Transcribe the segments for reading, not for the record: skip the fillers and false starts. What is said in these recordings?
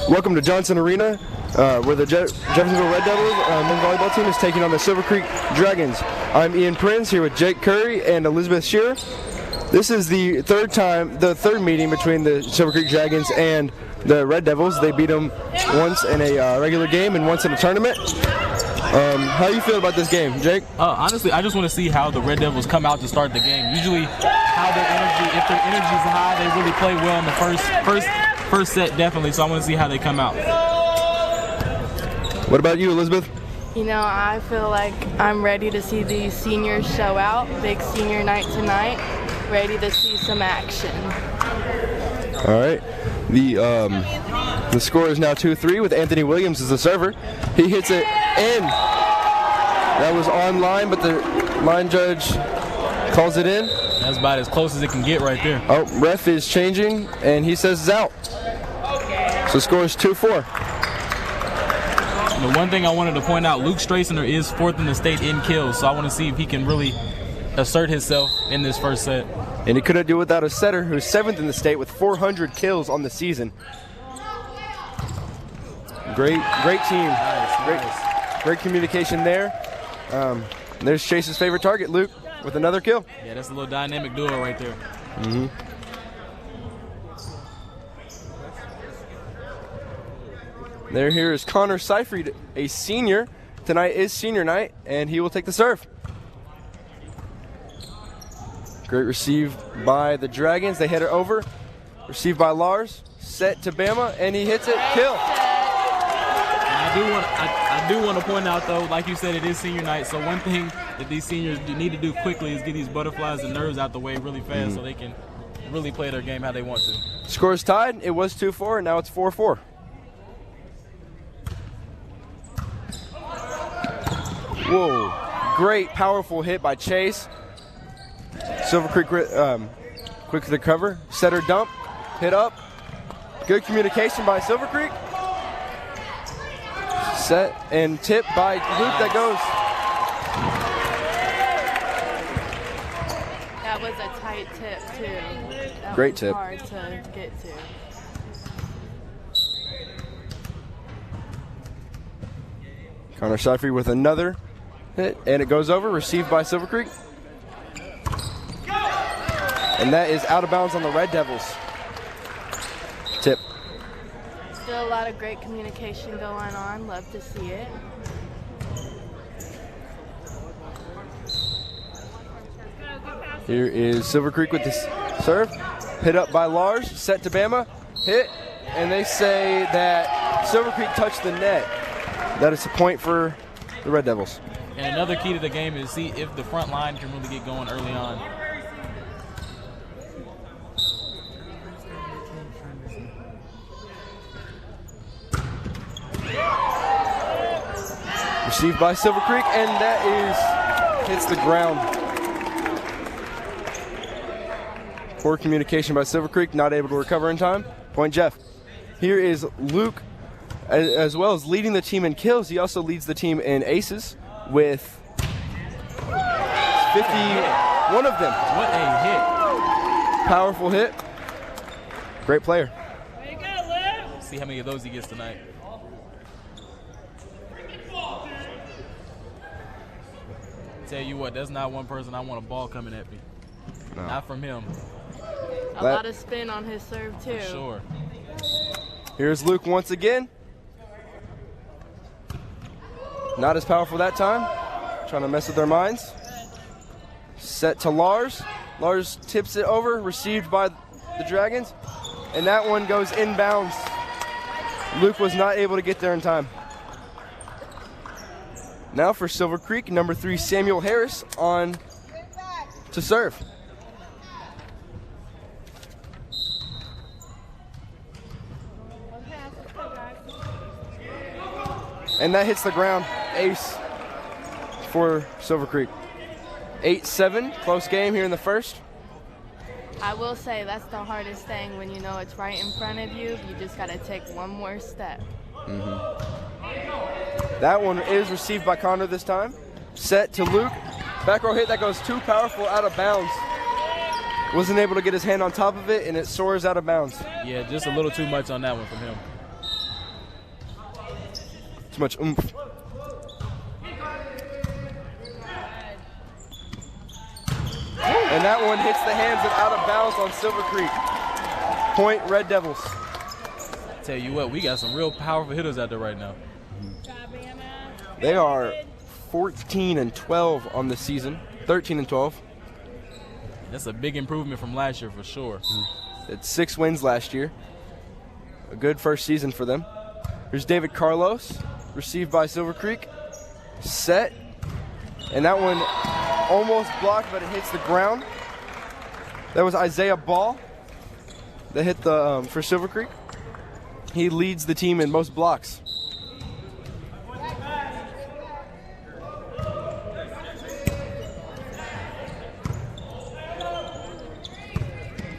Welcome to Johnson Arena, where the Jeffersonville Red Devils men's volleyball team is taking on the Silver Creek Dragons. I'm Ian Prince here with Jake Curry and Elizabeth Shearer. This is the third meeting between the Silver Creek Dragons and the Red Devils. They beat them once in a regular game and once in a tournament. How do you feel about this game, Jake? Honestly, I just want to see how the Red Devils come out to start the game. Usually, how their energy, if their energy's high, they really play well in the first set, definitely. So I want to see how they come out. What about you, Elizabeth? You know, I feel like I'm ready to see these seniors show out. Big senior night tonight. Ready to see some action. All right. The score is now 2-3 with Anthony Williams as the server. He hits it in. That was on line, but the line judge calls it in. That's about as close as it can get right there. Oh, ref is changing, and he says it's out. So the score is 2-4. The one thing I wanted to point out, Luke Strasner is fourth in the state in kills, so I want to see if he can really assert himself in this first set. And he couldn't do it without a setter who's 7th in the state with 400 kills on the season. Great team. Nice. Great communication there. There's Chase's favorite target, Luke, with another kill. Yeah, that's a little dynamic duo right there. Mm-hmm. Here is Connor Seifried, a senior. Tonight is senior night, and he will take the serve. Great receive by the Dragons. They hit it over. Received by Lars. Set to Bama, and he hits it. Kill. I do want to point out, though, like you said, it is senior night. So one thing that these seniors need to do quickly is get these butterflies and nerves out the way really fast so they can really play their game how they want to. Score is tied. It was 2-4, and now it's 4-4. Whoa. Great, powerful hit by Chase. Silver Creek quick to the cover. Setter dump. Hit up. Good communication by Silver Creek. Set and tip by Luke. That goes. That was a tight tip, too. That Great was tip. Hard to get to. Connor Seifried with another hit, and it goes over. Received by Silver Creek. And that is out of bounds on the Red Devils. Tip. Still a lot of great communication going on. Love to see it. Here is Silver Creek with the serve. Hit up by Lars. Set to Bama. Hit. And they say that Silver Creek touched the net. That is a point for the Red Devils. And another key to the game is see if the front line can really get going early on. Received by Silver Creek, and that hits the ground. Poor communication by Silver Creek, not able to recover in time. Point Jeff. Here is Luke, as well as leading the team in kills. He also leads the team in aces with 51 of them. What a hit. Powerful hit. Great player. See how many of those he gets tonight. Tell you what, that's not one person I want a ball coming at me. No. Not from him. A lot of spin on his serve, too. For sure. Here's Luke once again. Not as powerful that time. Trying to mess with their minds. Set to Lars. Lars tips it over, received by the Dragons. And that one goes inbounds. Luke was not able to get there in time. Now for Silver Creek, number 3, Samuel Harris on to serve. And that hits the ground. Ace for Silver Creek. 8-7, close game here in the first. I will say that's the hardest thing when you know it's right in front of you. You just got to take one more step. That one is received by Connor this time. Set to Luke. Back row hit that goes too powerful, out of bounds. Wasn't able to get his hand on top of it, and it soars out of bounds. Yeah, just a little too much on that one from him. too much oomph. And that one hits the hands and out of bounds on Silver Creek. Point Red Devils. Tell you what, we got some real powerful hitters out there right now. They are 14-12 on the season, 13-12. That's a big improvement from last year for sure. It's 6 wins last year. A good first season for them. Here's David Carlos, received by Silver Creek. Set. And that one almost blocked, but it hits the ground. That was Isaiah Ball that hit the for Silver Creek. He leads the team in most blocks.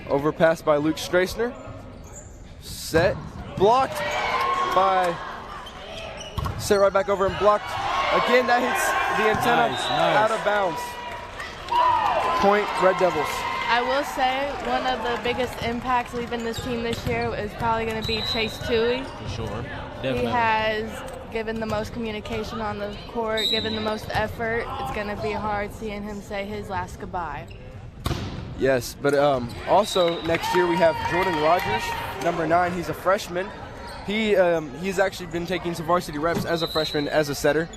Overpass by Luke Strassner. Set. Blocked by. Set right back over and blocked. Again, that hits the antenna Nice. out of bounds. Point Red Devils. I will say one of the biggest impacts leaving this team this year is probably going to be Chase Toohey. For sure. He Definitely. has given the most communication on the court, given the most effort. It's going to be hard seeing him say his last goodbye. Yes, but also next year we have Jordan Rogers, number 9. He's a freshman. He's actually been taking some varsity reps as a freshman as a setter.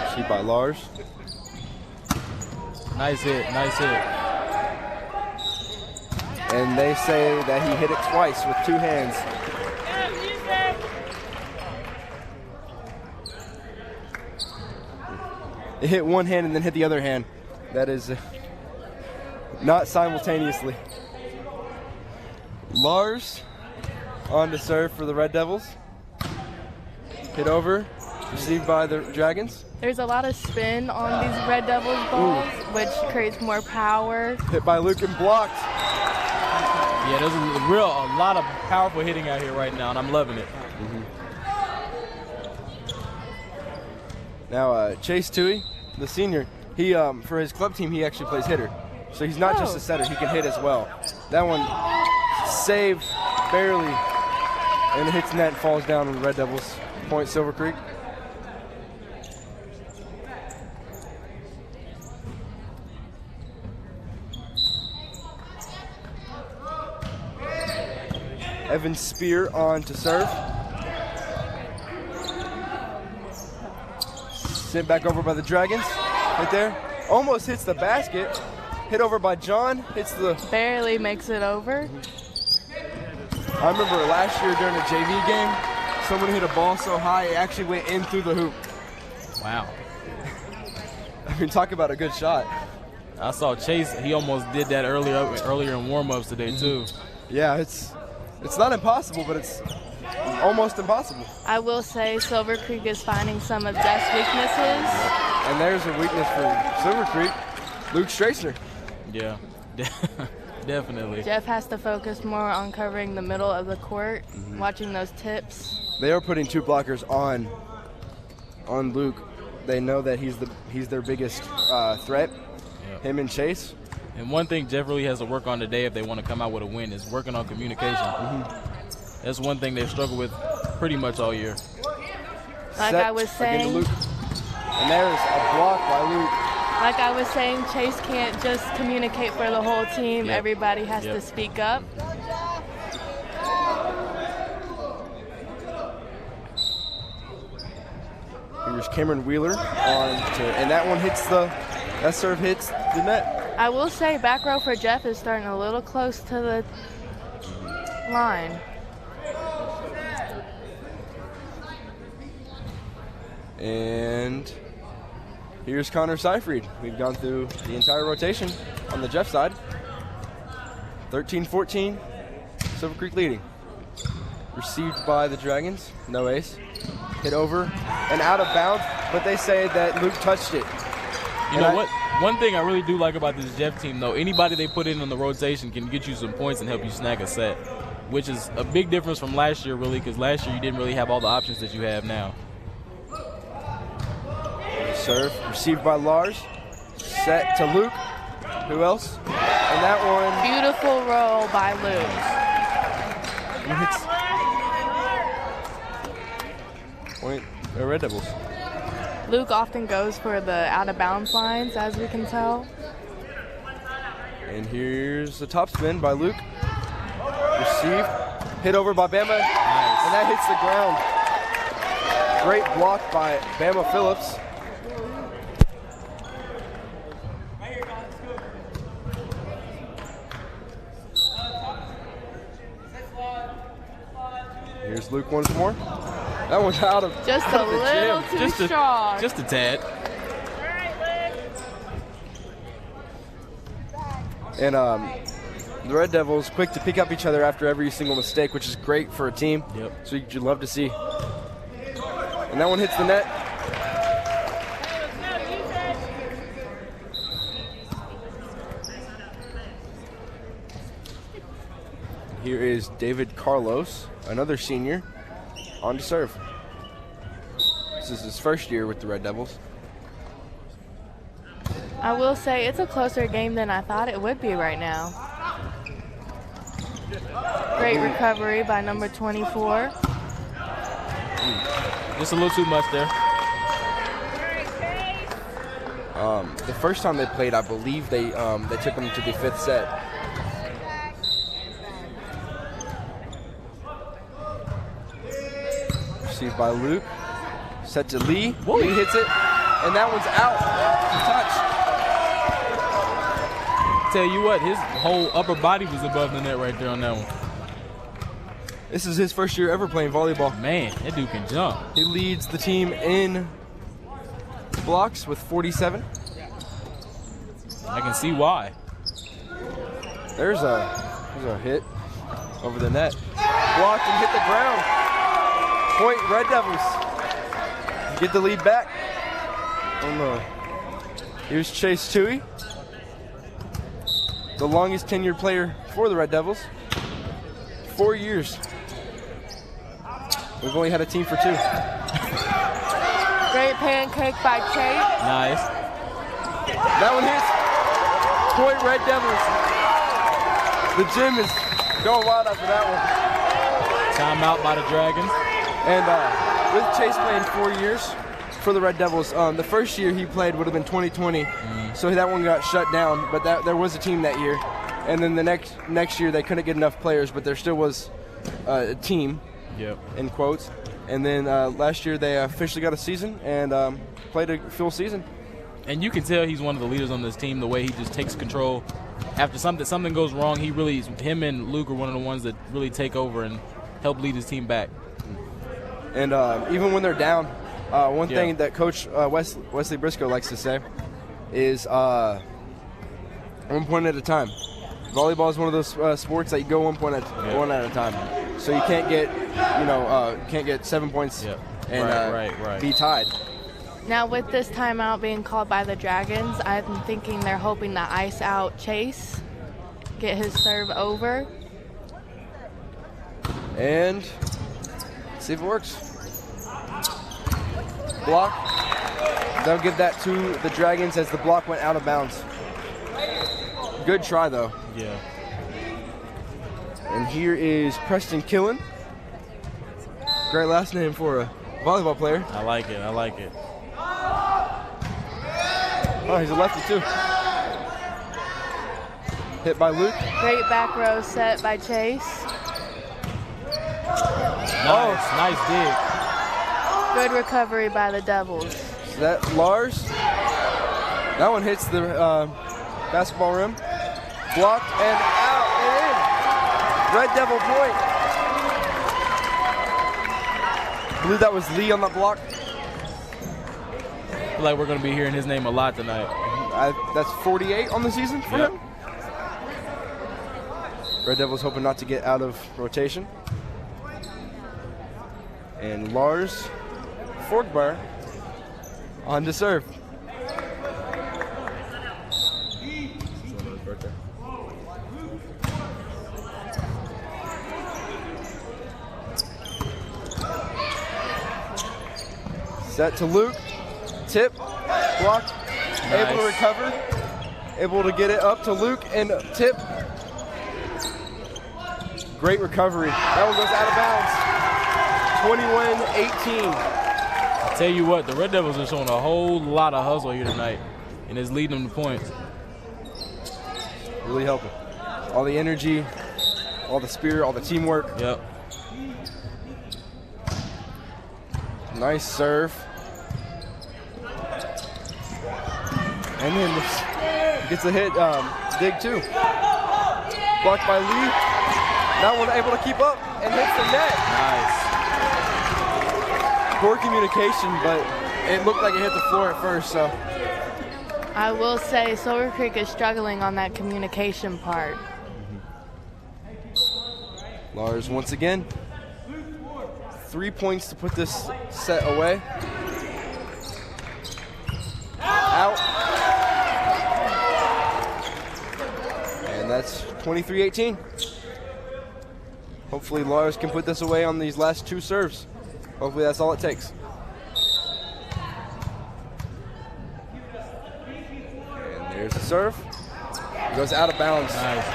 Received by Lars. Nice hit. Nice hit. And they say that he hit it twice with 2 hands. It hit one hand and then hit the other hand. That is not simultaneously. Lars on to serve for the Red Devils. Hit over, received by the Dragons. There's a lot of spin on these Red Devils balls, which creates more power. Hit by Luke and blocked. Yeah, there's a lot of powerful hitting out here right now, and I'm loving it. Now Chase Toohey, the senior, he for his club team he actually plays hitter, so he's not just a setter; he can hit as well. That one saved barely, and it hits net and falls down on the Red Devils. Point Silver Creek. Evan Spear on to serve. Sent back over by the Dragons. Right there. Almost hits the basket. Hit over by John. Hits the. Barely makes it over. I remember last year during a JV game, someone hit a ball so high it actually went in through the hoop. Wow. I mean, talk about a good shot. I saw Chase. He almost did that earlier in warm-ups today too. Yeah, it's not impossible, but it's almost impossible. I will say Silver Creek is finding some of Jeff's weaknesses. And there's a weakness for Silver Creek, Luke Strassner. Yeah, definitely. Jeff has to focus more on covering the middle of the court, watching those tips. They are putting 2 blockers on Luke. They know that he's their biggest threat. Yep. Him and Chase. And one thing Jeff really has to work on today if they want to come out with a win is working on communication. That's one thing they've struggled with pretty much all year. Like Set I was again to saying, Luke. And there's a block by Luke. like I was saying, Chase can't just communicate for the whole team. Yep. Everybody has Yep. to speak up. Here's Cameron Wheeler and that one that serve hits the net. I will say back row for Jeff is starting a little close to the line. And here's Connor Seyfried. We've gone through the entire rotation on the Jeff side. 13-14, Silver Creek leading. Received by the Dragons, no ace. Hit over and out of bounds, but they say that Luke touched it. You know what? One thing I really do like about this Jeff team, though, anybody they put in on the rotation can get you some points and help you snag a set, which is a big difference from last year, really, because last year you didn't really have all the options that you have now. Serve received by Lars. Set to Luke. Who else? And that one. Beautiful roll by Luke. Point. Red Devils. Luke often goes for the out of bounds lines, as we can tell. And here's the top spin by Luke. Received. Hit over by Bama. Nice. And that hits the ground. Great block by Bama Phillips. Here's Luke once more. That one's out of Just out a of the little gym. too strong. Just a tad. And the Red Devils quick to pick up each other after every single mistake, which is great for a team. Yep. So you'd love to see. And that one hits the net. Here is David Carlos, another senior, on to serve. This is his first year with the Red Devils. I will say it's a closer game than I thought it would be right now. Great recovery by number 24. Just a little too much there. The first time they played, I believe they took them to the 5th set. Received by Luke. Set to Lee. Whoa. Lee hits it, and that one's out. Touch. Tell you what, his whole upper body was above the net right there on that one. This is his first year ever playing volleyball. Man, that dude can jump. He leads the team in blocks with 47. I can see why. There's a hit over the net. Blocked and hit the ground. Point Red Devils. Get the lead back. Here's Chase Toohey, the longest tenured player for the Red Devils. 4 years. We've only had a team for 2. Great pancake by Chase. Nice. That one hits. Point Red Devils. The gym is going wild after that one. Timeout by the Dragons. And with Chase playing 4 years for the Red Devils, the first year he played would have been 2020, so that one got shut down. But there was a team that year, and then the next year they couldn't get enough players, but there still was a team. Yep. In quotes. And then last year they officially got a season and played a full season. And you can tell he's one of the leaders on this team, the way he just takes control. After something goes wrong, him and Luke are one of the ones that really take over and help lead his team back. And even when they're down, one thing that Coach Wesley Briscoe likes to say is 1 point at a time. Volleyball is one of those sports that you go 1 point one at a time. So you can't get 7 points and be tied. Now with this timeout being called by the Dragons, I'm thinking they're hoping to ice out Chase, get his serve over. And see if it works. Block. They'll give that to the Dragons as the block went out of bounds. Good try though. Yeah. And here is Preston Killen. Great last name for a volleyball player. I like it. I like it. Oh, he's a lefty too. Hit by Luke. Great back row set by Chase. Nice. Nice dig. Good recovery by the Devils. So that Lars. That one hits the basketball rim. Blocked and out and in. Red Devil point. I believe that was Lee on that block. I feel like we're going to be hearing his name a lot tonight. That's 48 on the season for him. Red Devils hoping not to get out of rotation. And Lars Forkbar on to serve. Set to Luke. Tip. Blocked. Nice. Able to recover. able to get it up to Luke and tip. Great recovery. That one goes out of bounds. 21-18. I tell you what, the Red Devils are showing a whole lot of hustle here tonight, and it's leading them to points. Really helping. All the energy, all the spirit, all the teamwork. Yep. Nice serve. And then gets a hit, dig too. Blocked by Lee. That one able to keep up and hits the net. Nice. Poor communication, but it looked like it hit the floor at first, so. I will say Silver Creek is struggling on that communication part. Lars once again. 3 points to put this set away. Out. And that's 23-18. Hopefully Lars can put this away on these last 2 serves. Hopefully that's all it takes. And there's the serve. It goes out of bounds. Nice.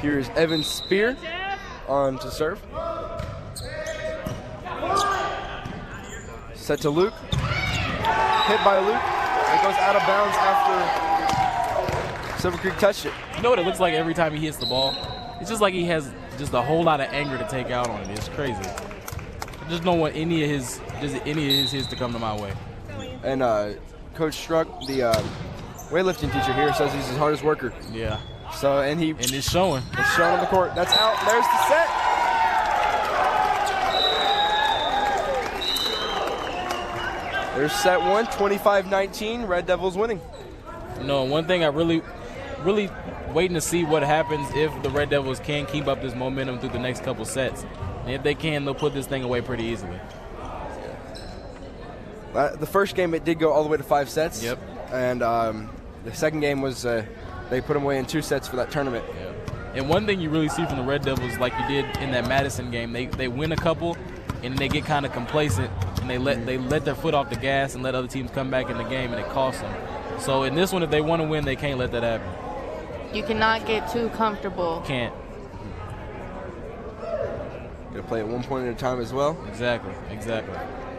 Here's Evan Spear on to serve. Set to Luke. Hit by Luke. It goes out of bounds after Silver Creek touched it. You know what it looks like every time he hits the ball? It's just like he has just a whole lot of anger to take out on it. It's crazy. I just don't want any of his hits to come to my way. And Coach Struck, the weightlifting teacher here, says he's his hardest worker. Yeah. So and it's showing. It's showing on the court. That's out. There's the set. There's set 1, 25-19. Red Devils winning. No, one thing I really waiting to see what happens if the Red Devils can keep up this momentum through the next couple sets. And if they can, they'll put this thing away pretty easily. The first game, it did go all the way to 5 sets. Yep. And the second game was they put them away in 2 sets for that tournament. Yeah. And one thing you really see from the Red Devils, like you did in that Madison game, they win a couple and they get kind of complacent and they let their foot off the gas and let other teams come back in the game, and it costs them. So in this one, if they want to win, they can't let that happen. You cannot get too comfortable. Can't. Gonna play at one point at a time as well. Exactly.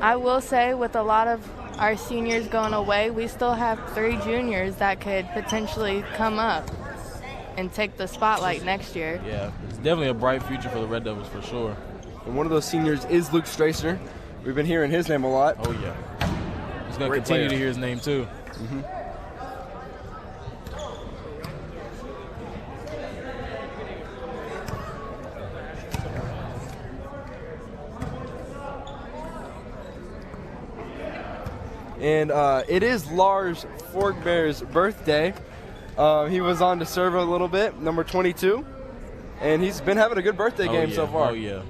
I will say, with a lot of our seniors going away, we still have 3 juniors that could potentially come up and take the spotlight next year. Yeah, it's definitely a bright future for the Red Devils for sure. And one of those seniors is Luke Stracer. We've been hearing his name a lot. Oh yeah. He's gonna continue to hear his name too. Mm-hmm. And it is Lars Forkbear's birthday. He was on to serve a little bit, number 22. And he's been having a good birthday game so far. Oh, yeah.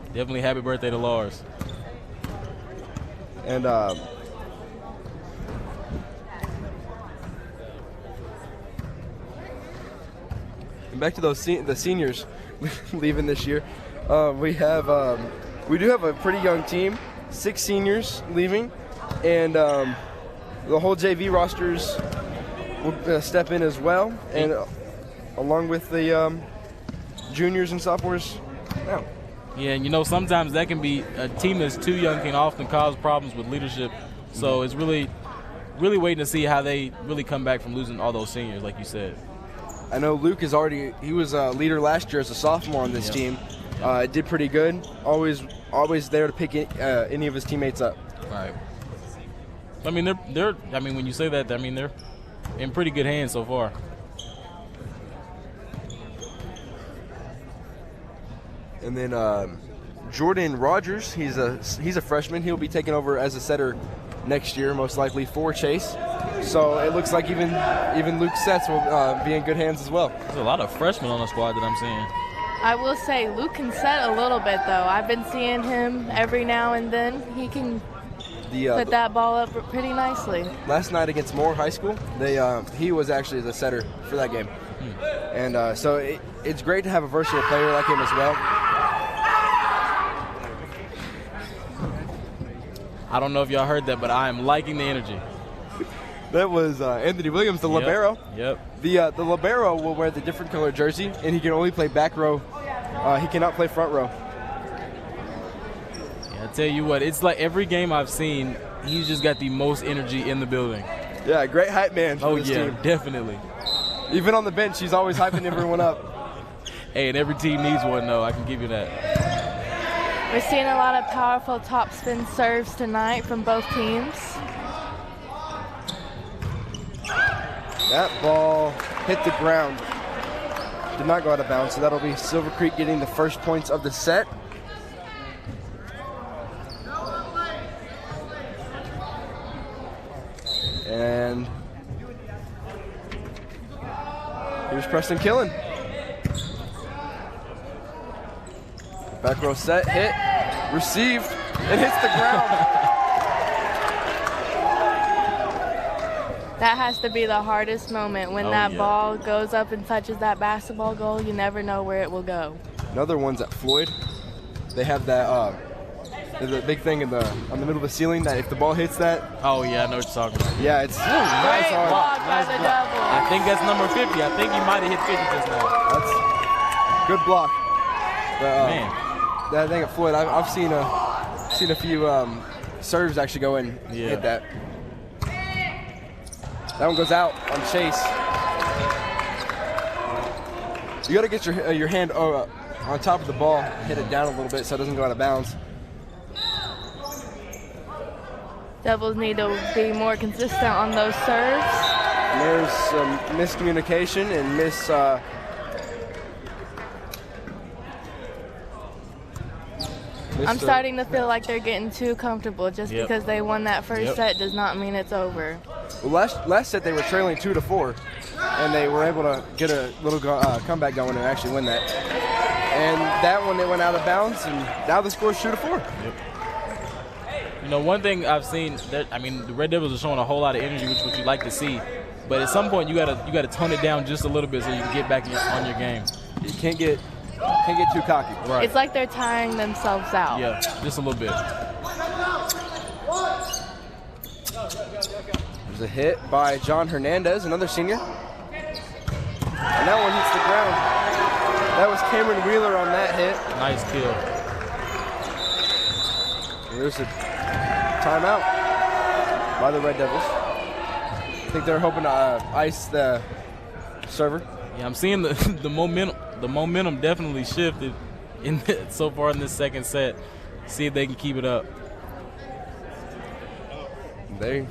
Definitely happy birthday to Lars. And back to those the seniors leaving this year. We do have a pretty young team, 6 seniors leaving. And the whole JV rosters will step in as well, and along with the juniors and sophomores now. Yeah, and sometimes that can be a team that's too young can often cause problems with leadership. So it's really waiting to see how they really come back from losing all those seniors, like you said. I know Luke he was a leader last year as a sophomore on this team. Did pretty good. Always there to pick any of his teammates up. Right. I mean, they're. I mean, when you say that, I mean they're in pretty good hands so far. And then Jordan Rogers, he's a freshman. He'll be taking over as a setter next year, most likely for Chase. So it looks like even Luke's sets will be in good hands as well. There's a lot of freshmen on the squad that I'm seeing. I will say Luke can set a little bit, though. I've been seeing him every now and then. He can put that ball up pretty nicely. Last night against Moore High School, he was actually the setter for that game. And so it's great to have a versatile player like him as well. I don't know if y'all heard that, but I am liking the energy. That was Anthony Williams, the libero. Yep. The libero will wear the different color jersey, and he can only play back row. He cannot play front row. Yeah, I tell you what, it's like every game I've seen, he's just got the most energy in the building. Yeah, great hype man for this team. Definitely. Even on the bench, he's always hyping everyone up. Hey, and every team needs one, though. I can give you that. We're seeing a lot of powerful topspin serves tonight from both teams. That ball hit the ground. Did not go out of bounds, so that'll be Silver Creek getting the first points of the set. And here's Preston Killen. Back row set, hit, received, and hits the ground. That has to be the hardest moment when that ball goes up and touches that basketball goal. You never know where it will go. Another one's at Floyd. They have that the big thing on the middle of the ceiling that if the ball hits that. Oh yeah, I know what you're talking about. Yeah, it's Great block by the double. I think that's number 50. I think he might have hit 50 just now. That's good block. But, Man. That thing at Floyd, I've seen a few serves actually go in and hit that. That one goes out on Chase. You got to get your hand on top of the ball, hit it down a little bit so it doesn't go out of bounds. Devils need to be more consistent on those serves. And there's some miscommunication and I'm starting to feel like they're getting too comfortable. Just because they won that first set does not mean it's over. Well, last set they were trailing 2-4, and they were able to get a little comeback going and actually win that. And that one, it went out of bounds, and now the score is 2-4. Yep. You know, one thing I've seen, the Red Devils are showing a whole lot of energy, which is what you like to see. But at some point, you gotta tone it down just a little bit so you can get back on your game. You can't get too cocky. Right. It's like they're tiring themselves out. Yeah, just a little bit. There's a hit by John Hernandez, another senior. And that one hits the ground. That was Cameron Wheeler on that hit. Nice kill. And there's a timeout by the Red Devils. I think they're hoping to ice the server. Yeah, I'm seeing the momentum. The momentum definitely shifted so far in this second set. See if they can keep it up. They're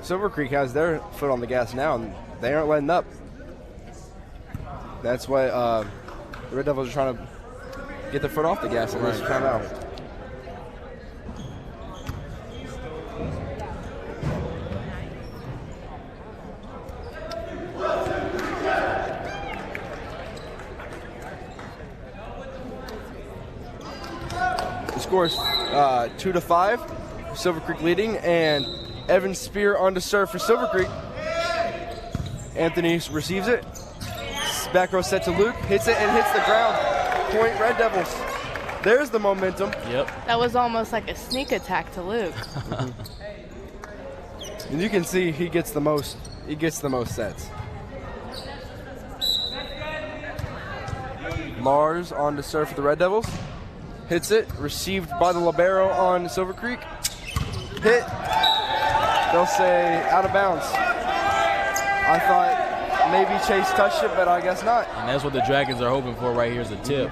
Silver Creek has their foot on the gas now, and they aren't letting up. That's why the Red Devils are trying to get their foot off the gas in this timeout. The score is 2-5. Silver Creek leading, and Evan Spear on to serve for Silver Creek. Anthony receives it. Back row set to Luke, hits it and hits the ground. Point Red Devils. There's the momentum. Yep. That was almost like a sneak attack to Luke. And you can see he gets the most. He gets the most sets. Mars on to serve for the Red Devils. Hits it, received by the libero on Silver Creek. Hit. They'll say out of bounds. I thought maybe Chase touched it, but I guess not. And that's what the Dragons are hoping for right here is a tip.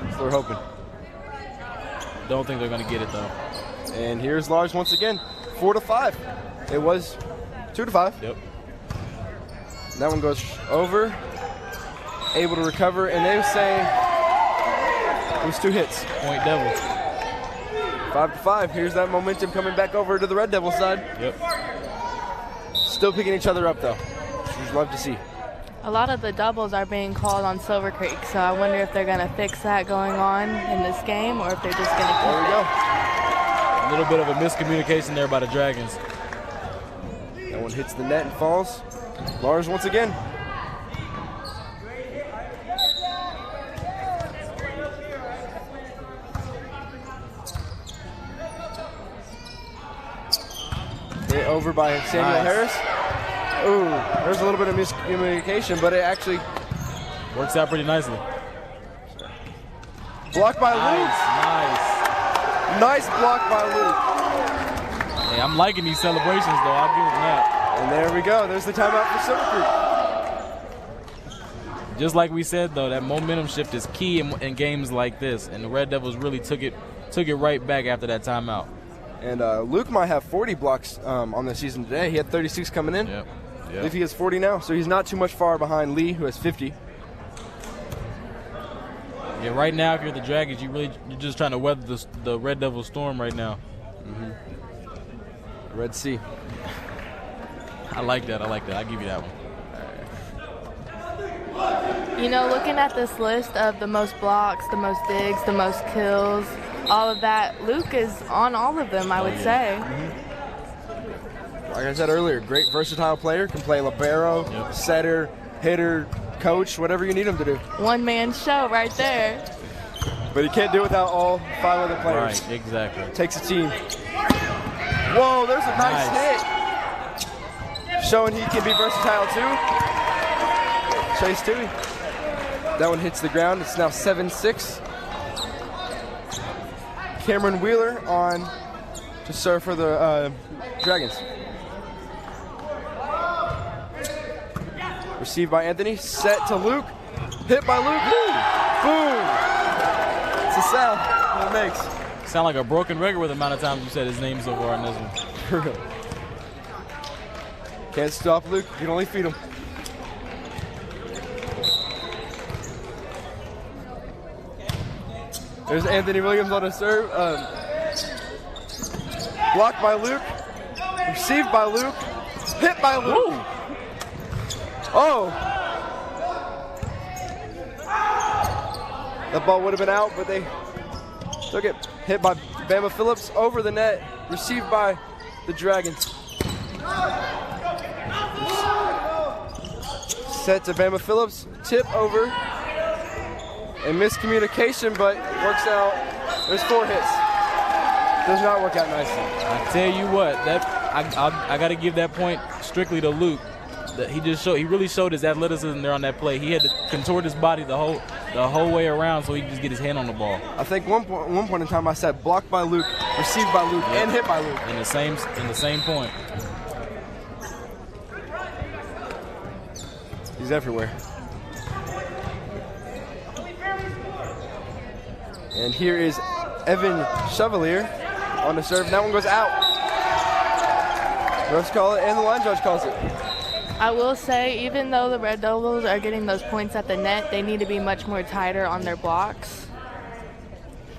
That's what we're hoping. Don't think they're going to get it, though. And here's Lars once again, 4-5. It was 2-5. Yep. That one goes over. Able to recover, and they say it was 2 hits. Point Devils. 5-5. Here's that momentum coming back over to the Red Devil side. Yep. Still picking each other up, though. We'd love to see. A lot of the doubles are being called on Silver Creek, so I wonder if they're going to fix that going on in this game or if they're just going to keep There we go. A little bit of a miscommunication there by the Dragons. That one hits the net and falls. Lars once again. over by Samuel Harris. Ooh, there's a little bit of miscommunication, but it actually works out pretty nicely. Blocked by Luke. Nice block by Luke. Hey, I'm liking these celebrations, though. I'll give him that. And there we go. There's the timeout for Silver Creek. Just like we said, though, that momentum shift is key in games like this, and the Red Devils really took it right back after that timeout. And Luke might have 40 blocks on the season today. He had 36 coming in. Yep. I believe he has 40 now, so he's not too much far behind Lee, who has 50. Yeah, right now, if you're the Dragons, you're just trying to weather the Red Devil storm right now. Red Sea. I like that. I'll give you that one. You know, looking at this list of the most blocks, the most digs, the most kills, all of that, Luke is on all of them, I would say. Like I said earlier, great versatile player. Can play libero, setter, hitter, coach, whatever you need him to do. One-man show right there. But he can't do it without all 5 other players. Right, exactly. Takes a team. Whoa, there's a nice hit. Showing he can be versatile too. Chase Tui. That one hits the ground. It's now 7-6. Cameron Wheeler on to serve for the Dragons. Received by Anthony. Set to Luke. Hit by Luke. Boom. It's a sound that it makes. Sound like a broken record with the amount of times you said his name so far in this one. Can't stop Luke. You can only feed him. There's Anthony Williams on a serve. Blocked by Luke. Received by Luke. Hit by Luke. Woo. Oh. That ball would have been out, but they took it. Hit by Bama Phillips over the net. Received by the Dragons. Set to Bama Phillips. Tip over. And miscommunication, but works out. There's 4 hits. Does not work out nicely. I tell you what, I got to give that point strictly to Luke. That he really showed his athleticism there on that play. He had to contort his body the whole way around so he could just get his hand on the ball. I think one point in time I said blocked by Luke, received by Luke, and hit by Luke. In the same point. He's everywhere. And here is Evan Chevalier on the serve. That one goes out. Refs call it, and the line judge calls it. I will say, even though the Red Devils are getting those points at the net, they need to be much more tighter on their blocks.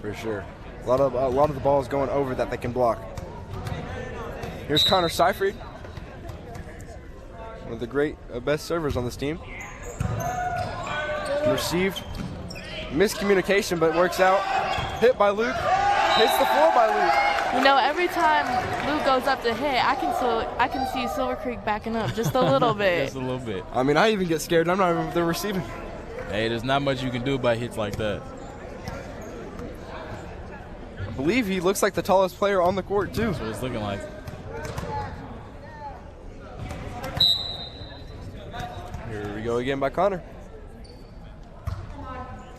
For sure. A lot of the balls going over that they can block. Here's Connor Seifried, one of the great best servers on this team. Received. Miscommunication, but works out. Hit by Luke. Hits the floor by Luke. You know, every time Luke goes up to hit, I can see Silver Creek backing up just a little bit. Just a little bit. I mean, I even get scared. I'm not even there receiving. Hey, there's not much you can do by hits like that. I believe he looks like the tallest player on the court, too. That's what it's looking like. Here we go again by Connor.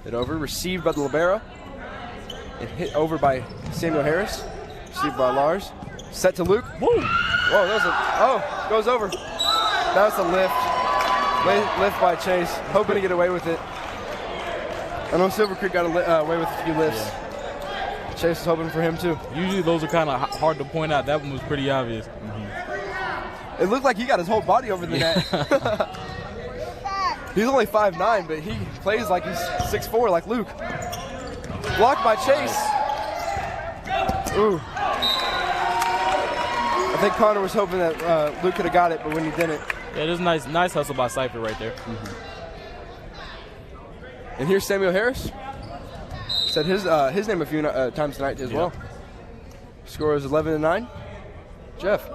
Hit over, received by the libero. And hit over by Samuel Harris. Received by Lars. Set to Luke. Woo! Whoa, goes over. That was a lift. Lift by Chase. Hoping to get away with it. I know Silver Creek got away with a few lifts. Yeah. Chase was hoping for him too. Usually those are kind of hard to point out. That one was pretty obvious. It looked like he got his whole body over the net. He's only 5'9", but he plays like he's 6'4", like Luke. Blocked by Chase. Ooh. I think Connor was hoping that Luke could have got it, but when he didn't. Yeah, there's nice hustle by Cypher right there. And here's Samuel Harris. Said his name a few times tonight as well. Score is 11-9. Jeff.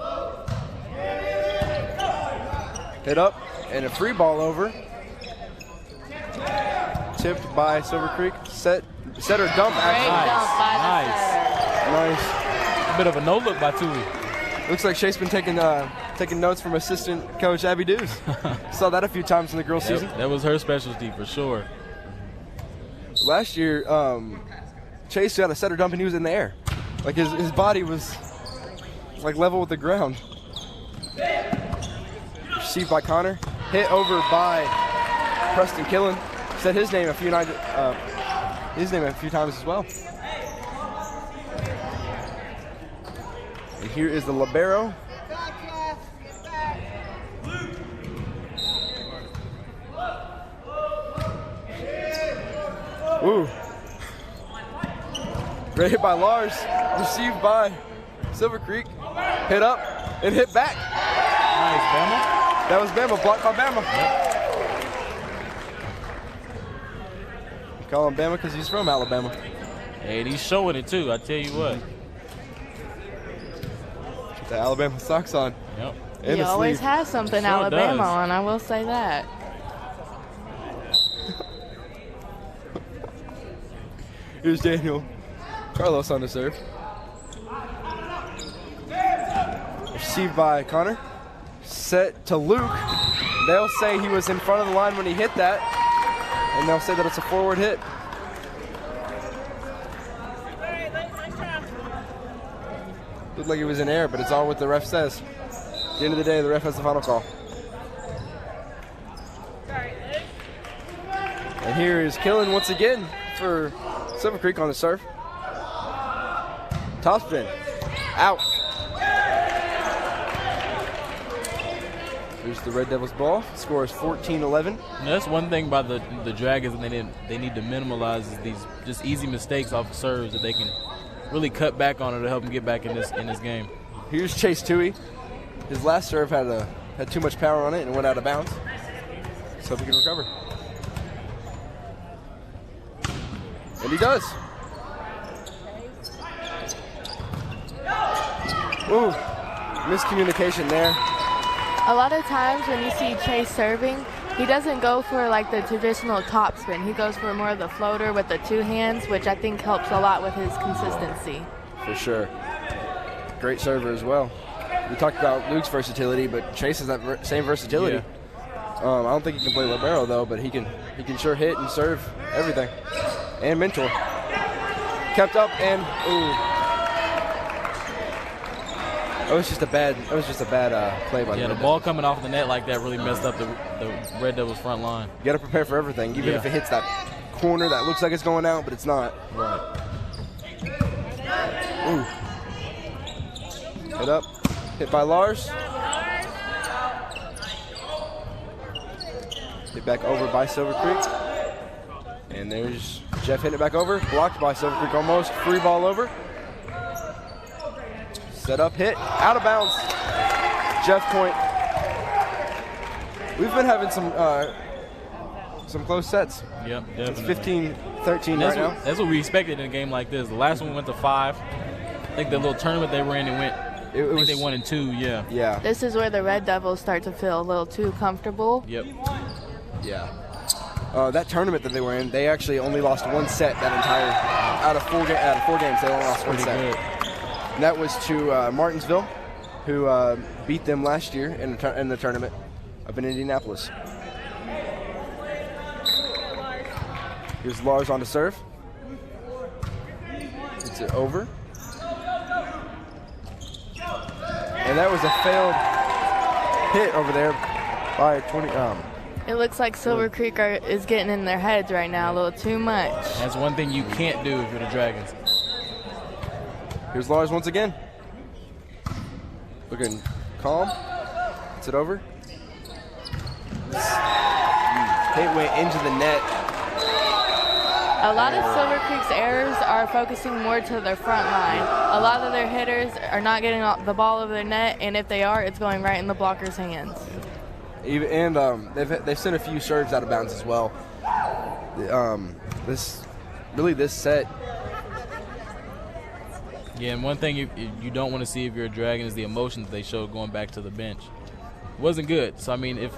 Hit up and a free ball over. Tipped by Silver Creek. Setter dump. Great dump by the setter. Nice. A bit of a no look by Tui. Looks like Chase been taking notes from assistant coach Abby Dews. Saw that a few times in the girls' season. That was her specialty for sure. Last year, Chase got a setter dump and he was in the air. Like his body was like level with the ground. Received by Connor. Hit over by Preston Killen. Said his name a few times as well. And here is the libero. Ooh. Great hit by Lars. Received by Silver Creek. Hit up and hit back. Nice, Bama. That was Bama. Blocked by Bama. Call him Bama because he's from Alabama. Hey, and he's showing it too, I tell you what. Get the Alabama socks on. Yep. And He a always sleeve. has something Sure Alabama does. on, I will say that. Here's Daniel Carlos on the serve. Received by Connor. Set to Luke. They'll say he was in front of the line when he hit that. And they'll say that it's a forward hit. Looked like he was in air, but it's all what the ref says. At the end of the day, the ref has the final call. And here is Killen once again for Silver Creek on the serve. Top spin. Out. Here's the Red Devils ball. Score is 14-11. That's one thing by the Dragons that they need to minimize is these just easy mistakes off of serves that they can really cut back on it to help them get back in this game. Here's Chase Toohey. His last serve had too much power on it and went out of bounds. Let's hope he can recover. And he does. Ooh, miscommunication there. A lot of times when you see Chase serving, he doesn't go for like the traditional top spin. He goes for more of the floater with the two hands, which I think helps a lot with his consistency. For sure. Great server as well. We talked about Luke's versatility, but Chase has that same versatility. Yeah. I don't think he can play libero though, but he can sure hit and serve everything. And mentor. Kept up and ooh. That was just a bad play by Yeah, the the ball coming off the net like that really messed up the Red Devils front line. You got to prepare for everything, even if it hits that corner that looks like it's going out, but it's not. Right. Ooh. Hit up. Hit by Lars. Hit back over by Silver Creek. And there's Jeff hitting it back over. Blocked by Silver Creek almost. Free ball over. Set up, hit, out of bounds. Jeff point. We've been having some close sets. Yep, It's definitely. 15-13 right now. That's what we expected in a game like this. The last one went to 5. I think the little tournament they were in, I think they won in 2, yeah. Yeah. This is where the Red Devils start to feel a little too comfortable. Yep. Yeah. That tournament that they were in, they actually only lost one set that entire out of 4 games. They only lost one Pretty set. good. And that was to Martinsville, who beat them last year in the tournament up in Indianapolis. Here's Lars on to serve. It's it over. And that was a failed hit over there by 20. It looks like Silver Creek is getting in their heads right now a little too much. That's one thing you can't do if you're the Dragons. Here's Lars once again. Looking calm. Gets it over. Hit went into the net. A lot of Silver Creek's errors are focusing more to their front line. A lot of their hitters are not getting the ball over their net, and if they are, it's going right in the blocker's hands. And they've sent a few serves out of bounds as well. This set. Yeah, and one thing you don't want to see if you're a Dragon is the emotion that they showed going back to the bench. It wasn't good. So, I mean, if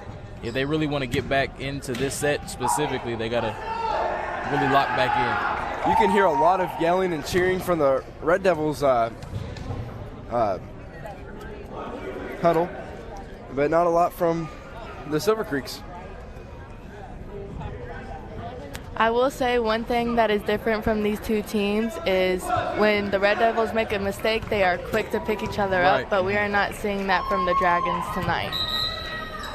they really want to get back into this set specifically, they got to really lock back in. You can hear a lot of yelling and cheering from the Red Devils huddle, but not a lot from the Silver Creeks. I will say one thing that is different from these two teams is when the Red Devils make a mistake, they are quick to pick each other up, but we are not seeing that from the Dragons tonight.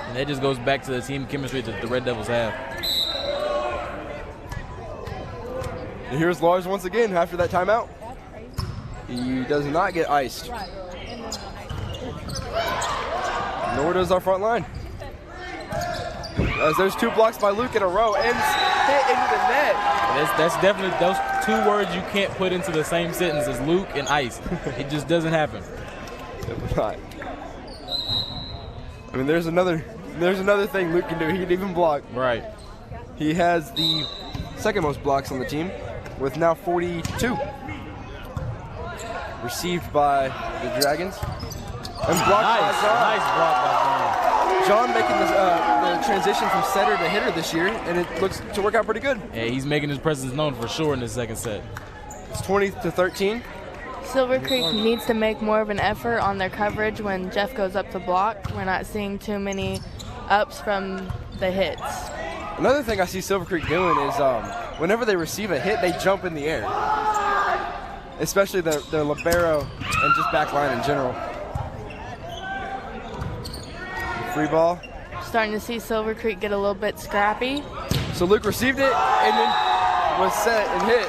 And that just goes back to the team chemistry that the Red Devils have. And here's Lars once again after that timeout. He does not get iced. Nor does our front line. As there's 2 blocks by Luke in a row and hit into the net. That's definitely those 2 words you can't put into the same sentence as Luke and ice. It just doesn't happen. I mean, there's another thing Luke can do. He can even block. Right. He has the second most blocks on the team with now 42. Received by the Dragons. And blocked by John. Nice block by John. John making the transition from setter to hitter this year, and it looks to work out pretty good. Yeah, he's making his presence known for sure in the second set. It's 20-13. Silver Creek needs to make more of an effort on their coverage when Jeff goes up to block. We're not seeing too many ups from the hits. Another thing I see Silver Creek doing is whenever they receive a hit, they jump in the air. Especially their libero and just back line in general. Free ball. Starting to see Silver Creek get a little bit scrappy. So Luke received it and then was set and hit.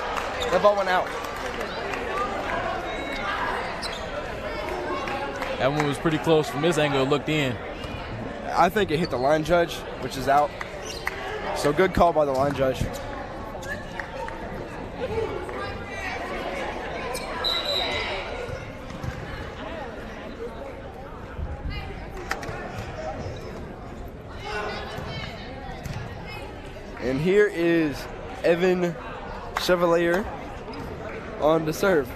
That ball went out. That one was pretty close from this angle. It looked in. I think it hit the line judge, which is out. So good call by the line judge. And here is Evan Chevalier on the serve.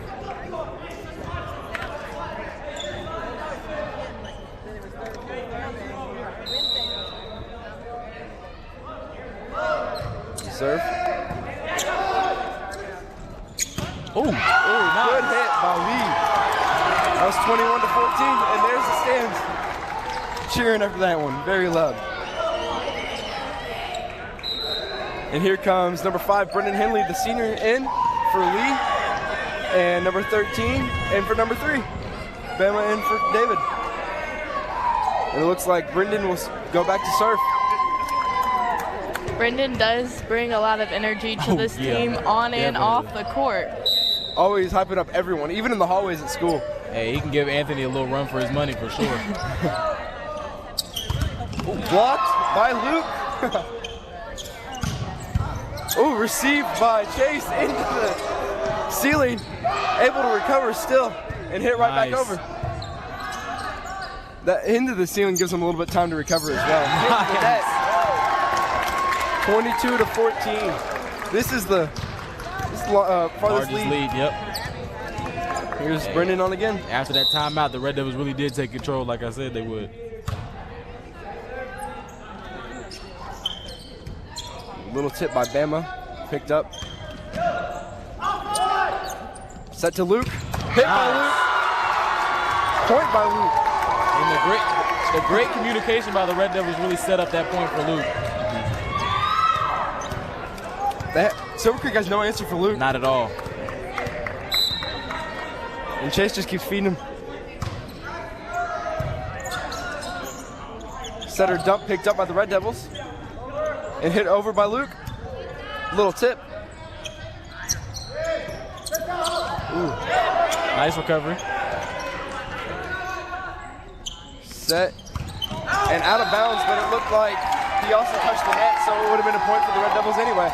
Serve. Oh, nice. Good hit by Lee. That was 21-14, and there's the stands cheering after that one. Very loud. And here comes number 5, Brendan Henley, the senior, in for Lee. And number 13 in for number 3. Bama in for David. And it looks like Brendan will go back to serve. Brendan does bring a lot of energy to this team on and off the court. Always hyping up everyone, even in the hallways at school. Hey, he can give Anthony a little run for his money for sure. Blocked by Luke. Oh, received by Chase into the ceiling. Able to recover still and hit right back over. That into the ceiling gives him a little bit of time to recover as well. Nice. 22-14. This is the farthest lead. Yep. Here's Brendan on again. After that timeout, the Red Devils really did take control, like I said they would. Little tip by Bama, picked up. Set to Luke, hit by Luke, point by Luke. And the great communication by the Red Devils really set up that point for Luke. Silver Creek has no answer for Luke. Not at all. And Chase just keeps feeding him. Setter dump picked up by the Red Devils. And hit over by Luke. Little tip. Ooh. Nice recovery. Set. And out of bounds, but it looked like he also touched the net, so it would have been a point for the Red Devils anyway.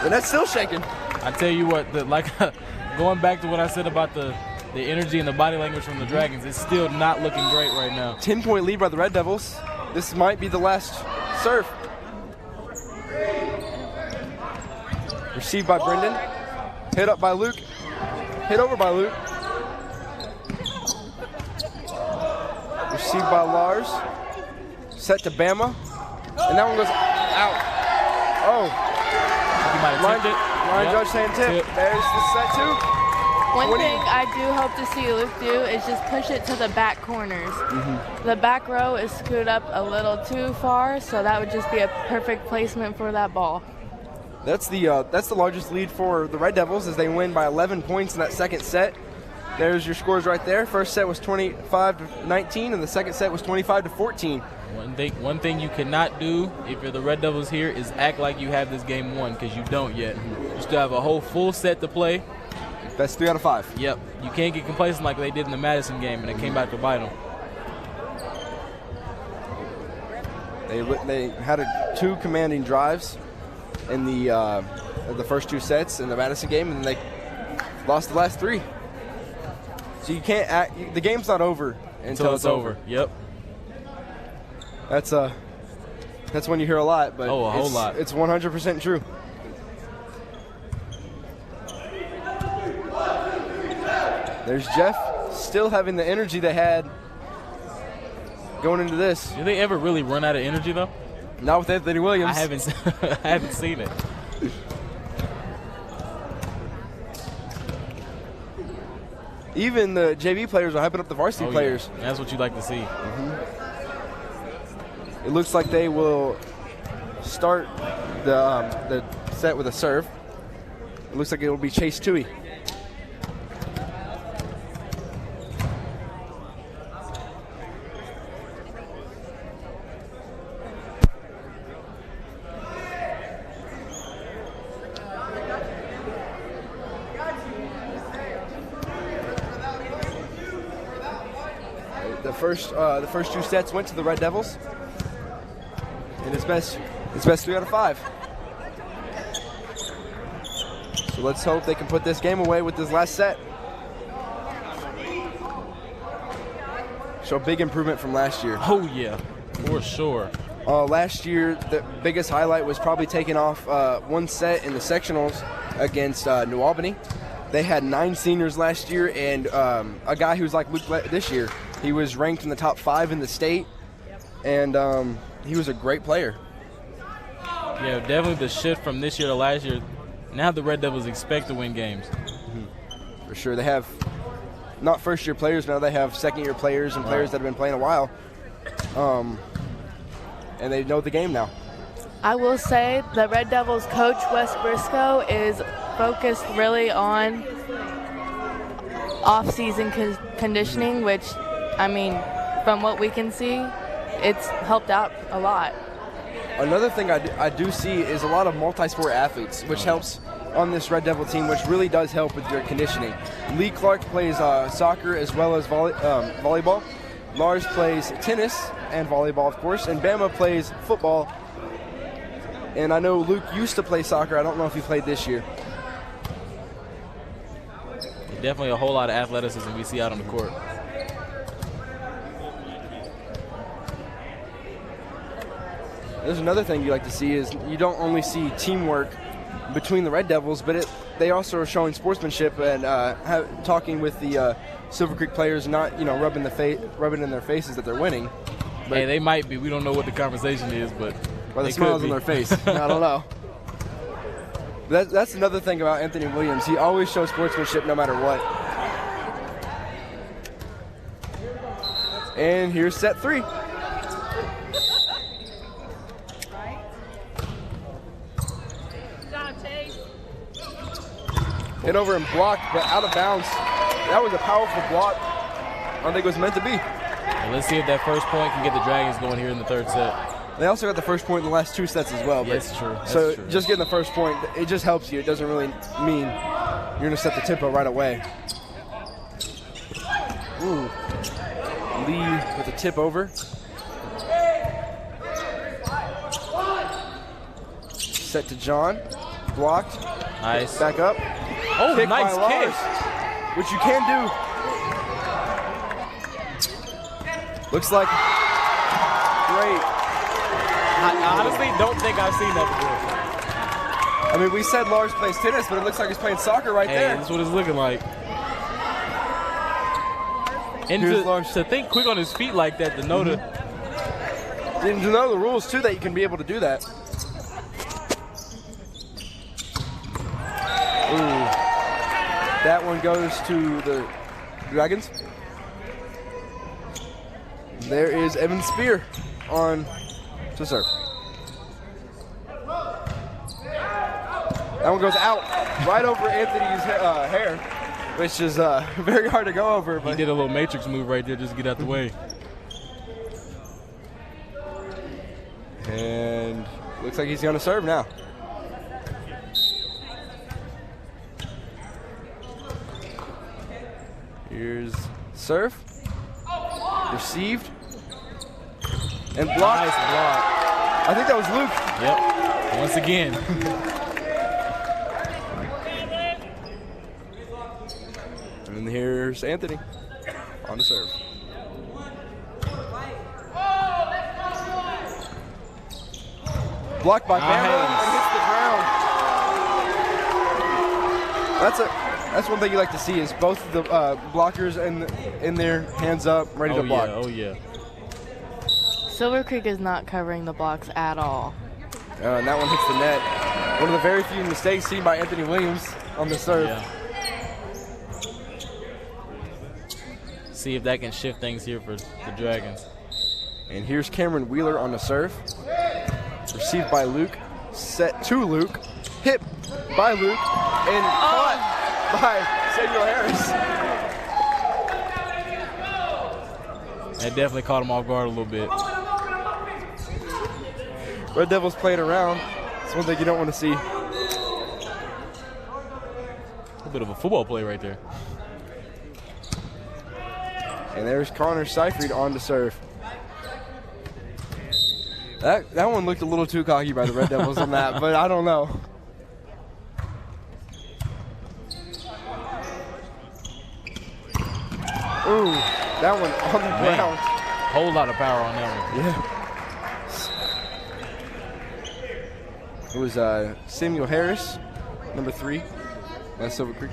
The net's still shaking. I tell you what, going back to what I said about the energy and the body language from the Dragons, it's still not looking great right now. 10-point lead by the Red Devils. This might be the last serve. Received by Brendan. Hit up by Luke. Hit over by Luke. Received by Lars. Set to Bama. And that one goes out. Oh. He might have tipped it. Line judge saying tip. There's the set 2. One thing I do hope to see Luke do is just push it to the back corners. The back row is screwed up a little too far, so that would just be a perfect placement for that ball. That's the largest lead for the Red Devils as they win by 11 points in that second set. There's your scores right there. First set was 25-19, and the second set was 25-14. One thing you cannot do if you're the Red Devils here is act like you have this game won, because you don't yet. You still have a whole full set to play. That's 3 out of 5. Yep. You can't get complacent like they did in the Madison game, and it came back to bite them. They had 2 commanding drives in the first 2 sets in the Madison game, and they lost the last 3. So you can't act. The game's not over until it's over. Yep. That's when you hear a lot, but a whole lot. It's 100% true. There's Jeff still having the energy they had going into this. Do they ever really run out of energy though? Not with Anthony Williams. I haven't seen it. Even the JV players are hyping up the varsity players. Yeah. That's what you'd like to see. It looks like they will start the set with a serve. It looks like it will be Chase Toohey. The first 2 sets went to the Red Devils, and it's best 3 out of 5. So let's hope they can put this game away with this last set. Show a big improvement from last year. Oh yeah, for sure. Last year, the biggest highlight was probably taking off 1 set in the sectionals against New Albany. They had 9 seniors last year, and a guy who's like Luke this year. He was ranked in the top 5 in the state, and he was a great player. Yeah, definitely the shift from this year to last year. Now the Red Devils expect to win games. For sure. They have not first-year players now. They have second-year players and players that have been playing a while, and they know the game now. I will say the Red Devils coach, Wes Briscoe, is focused really on off-season conditioning, which, I mean, from what we can see, it's helped out a lot. Another thing I do see is a lot of multi-sport athletes, which helps on this Red Devil team, which really does help with your conditioning. Lee Clark plays soccer as well as volleyball. Lars plays tennis and volleyball, of course, and Bama plays football. And I know Luke used to play soccer. I don't know if he played this year. Definitely a whole lot of athleticism we see out on the court. There's another thing you like to see is you don't only see teamwork between the Red Devils, but they also are showing sportsmanship and talking with the Silver Creek players, not rubbing in their faces that they're winning. But hey, they might be. We don't know what the conversation is, but by the smiles on their face. I don't know. That's another thing about Anthony Williams. He always shows sportsmanship no matter what. And here's set 3. Hit over and blocked, but out of bounds. That was a powerful block. I don't think it was meant to be. Well, let's see if that first point can get the Dragons going here in the third set. They also got the first point in the last 2 sets as well. Yeah, that's true. So just getting the first point, it just helps you. It doesn't really mean you're going to set the tempo right away. Ooh. Lee with a tip over. Set to John. Blocked. Nice. Back up. Oh, kick nice by kick. Lars, which you can do. Looks like great. I honestly don't think I've seen that before. I mean, we said Lars plays tennis, but it looks like he's playing soccer right there. That's what it's looking like. And to think quick on his feet like that, to know to know the rules too, that you can be able to do that. Ooh. that one goes to the Dragons. There is Evan Spear on to serve. That one goes out right over Anthony's hair, which is very hard to go over. But he did a little matrix move right there just to get out the way. And looks like he's going to serve now. Here's serve. Received. And blocked. Nice block. I think that was Luke. Yep. Once again. And here's Anthony on the serve. Blocked by Bama and hits the ground. That's one thing you like to see is both of the blockers in their hands up, ready to block. Oh yeah. Silver Creek is not covering the blocks at all. And that one hits the net. One of the very few mistakes seen by Anthony Williams on the serve. Yeah. See if that can shift things here for the Dragons. And here's Cameron Wheeler on the serve. Received by Luke. Set to Luke. Hit by Luke. And caught by Samuel Harris. That definitely caught him off guard a little bit. Red Devils playing around. It's one thing you don't want to see. A bit of a football play right there. And there's Connor Seifried on to serve. That one looked a little too cocky by the Red Devils on that, but I don't know. Ooh, that one on the ground. Whole lot of power on that one. Yeah. It was Samuel Harris, number 3, at Silver Creek.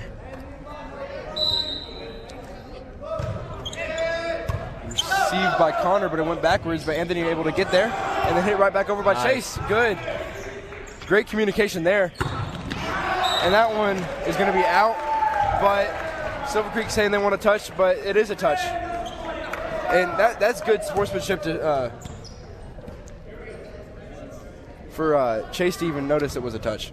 Received by Connor, but it went backwards, but Anthony able to get there, and then hit right back over by Chase. Good. Great communication there. And that one is going to be out, but Silver Creek saying they want to touch, but it is a touch. And that's good sportsmanship to for Chase to even notice it was a touch.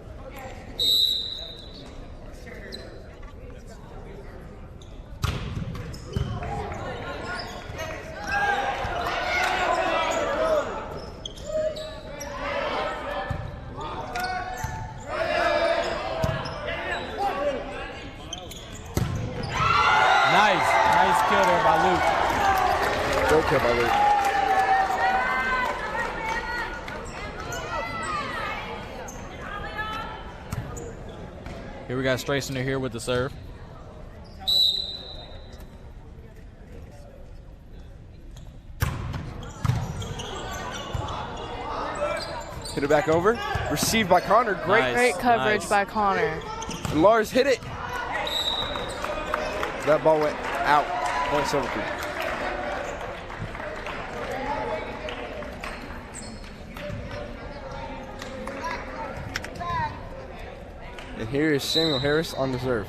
Nice kill there by Luke. Good kill by Luke. Here we got Strayson here with the serve. Hit it back over. Received by Connor. Great coverage by Connor. And Lars hit it. That ball went out. Point Silver Creek. And here is Samuel Harris on the serve.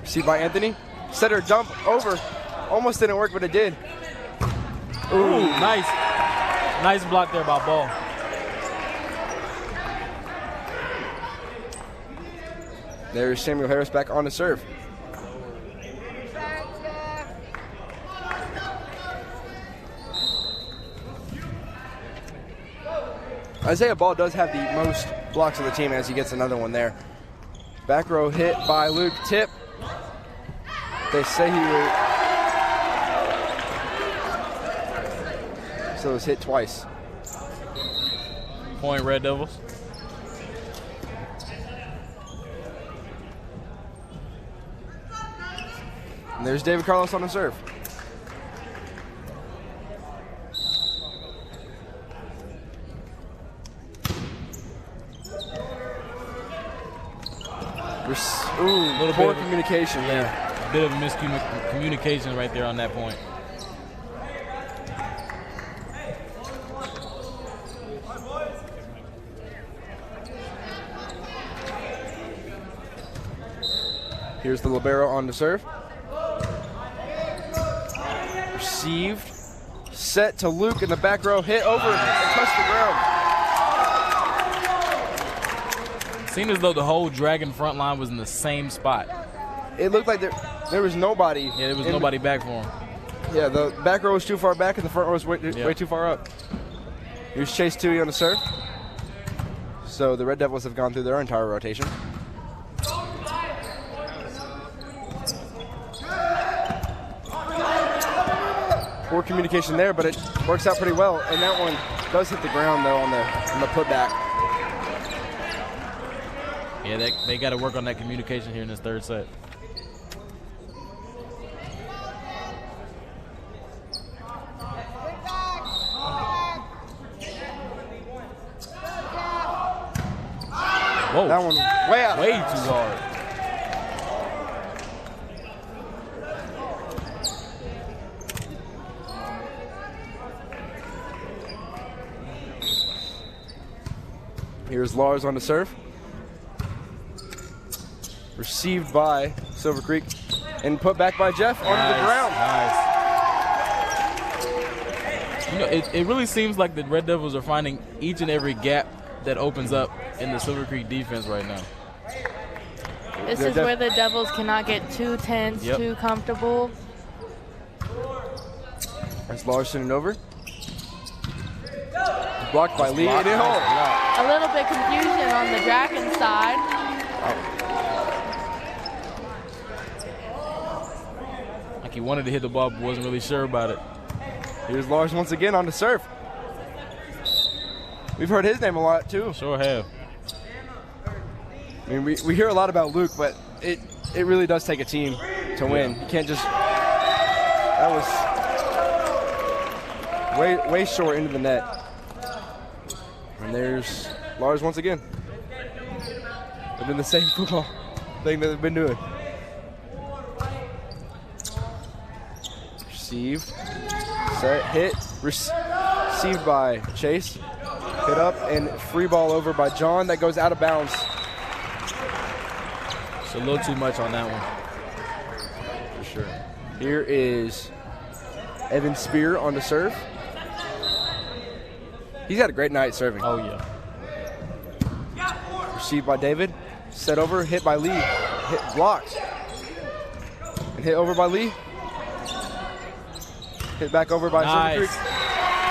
Received by Anthony. Setter dump over. Almost didn't work, but it did. Ooh, nice. Nice block there by Ball. There's Samuel Harris back on the serve. Isaiah Ball does have the most blocks of the team as he gets another one there. Back row hit by Luke. Tip. They say he would. So it was hit twice. Point Red Devils. And there's David Carlos on the serve. Ooh, little poor communication there. A bit of miscommunication right there on that point. Here's the libero on the serve. Received. Set to Luke in the back row. Hit over and touch the ground. Seemed as though the whole Dragon front line was in the same spot. It looked like there was nobody. Yeah, there was nobody back for him. Yeah, the back row was too far back and the front row was way too far up. Here's Chase Toohey on the serve. So the Red Devils have gone through their entire rotation. Poor communication there, but it works out pretty well. And that one does hit the ground, though, on the putback. Yeah, they got to work on that communication here in this third set. Whoa. That one way out. Way too hard. Here's Lars on the serve. Received by Silver Creek and put back by Jeff onto the ground. Nice. You know, it really seems like the Red Devils are finding each and every gap that opens up in the Silver Creek defense right now. This is where the Devils cannot get too tense, too comfortable. There's Larson over. Blocked by Lee. A little bit confusion on the Dragon side. Like he wanted to hit the ball, but wasn't really sure about it. Here's Lars once again on the serve. We've heard his name a lot too. Sure have. I mean, we hear a lot about Luke, but it really does take a team to win. You can't just. That was way short into the net. And there's Lars once again. They've been the same football thing that they've been doing. Received. Set. Hit. Received by Chase. Hit up and free ball over by John. That goes out of bounds. It's a little too much on that one. For sure. Here is Evan Spear on the serve. He's had a great night serving. Oh, yeah. Received by David. Set over. Hit by Lee. Hit blocked. And hit over by Lee. Hit back over by Silver Creek.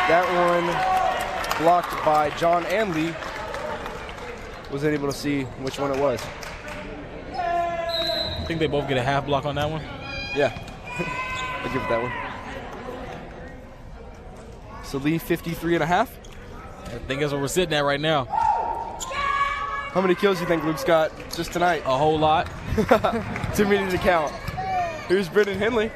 That one blocked by John and Lee. Wasn't able to see which one it was. I think they both get a half block on that one. Yeah. I'll give it that one. So Lee 53.5. I think that's what we're sitting at right now. How many kills do you think Luke's got just tonight? A whole lot. Too many to count. Here's Brendan Henley.